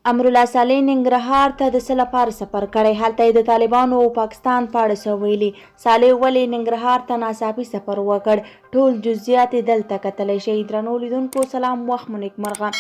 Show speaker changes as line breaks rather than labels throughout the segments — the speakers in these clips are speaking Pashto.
امرالله صالح ننګرهار ته د څه لپاره سفر کړی؟ هلته یې د طالبانو او پاکستان په اړه څه ویلي؟ صالح ولې ننګرهار ته ناڅاپي سفر وکړ؟ ټول جزئیات یې دلته کتلی شئ. درنو لیدونکو سلام، وخت مو نیکمرغه.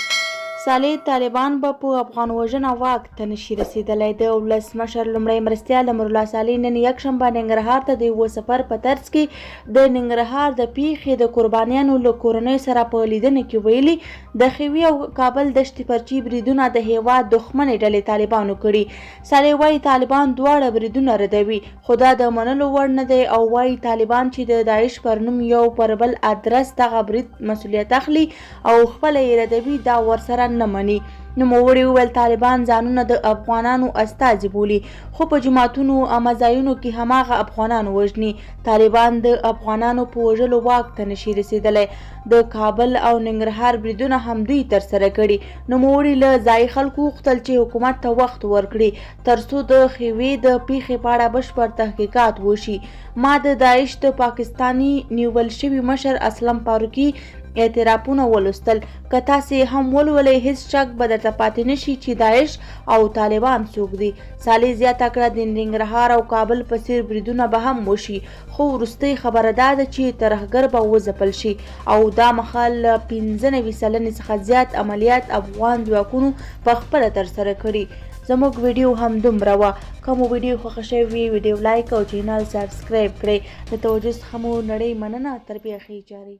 صالح طالبان به په افغان وژنه واک ته نشي رسېدلی. د ولسمشر لومړی مرستیال امرالله صالح نن یکشنبه ننګرهار ته د یوه سفر په ترڅ کې د ننګرهار د پیښې د قربانیانو له کورنیو سره په لیدنه کې ویلي د ښوي او کابل دشتې پرچې بریدونه د هېواد دښمنې ډلې طالبانو کړي. صالح وایي طالبان دواړه بریدونه ردوي، خو دا د منلو وړ نه دی او وایي طالبان چې د داعش پر نوم یو پر بل ادرس دغه برید مسؤلیت اخلي او خپله یې ردوي، دا ورسره نه مني. نوموړي وویل طالبان ځانونه د افغانانو استازي بولي، خو په جوماتونو عامه ځایونو کې هماغه افغانان وژني. طالبان د افغانانو په وژلو واک ته نشي رسېدلی. د کابل او ننګرهار بریدونه هم دوی ترسره کړي. نوموړي له ځایي خلکو وغوښتل چې حکومت ته وخت ورکړي ترڅو د ښوي د پیښې په اړه بشپړ تحقیقات وشي. ما د داعش د پاکستاني نیول شوي مشر اسلم فاروقي اعترافونه ولوستل. که تاسې هم ولولئ هیڅ شک به درته پاتې نشي چې داعش او طالبان څوک دي. صالح زیاته کړه د ننګرهار او کابل په څیر بریدونه به هم وشي، خو وروستۍ خبره دا ده چې ترهګر به وځپل شي او دا مهال له 95 سلنې څخه زیات عملیات افغان ځواکونو په خپله ترسره کړي. زموږ ویډیو هم دومره وه. که مو ویډیو خوښه شوې وي ویډیو لایک او چینل سبسکرایب کړئ. د توجه څخه مو نړۍ مننه. تر بیا ښې چارې.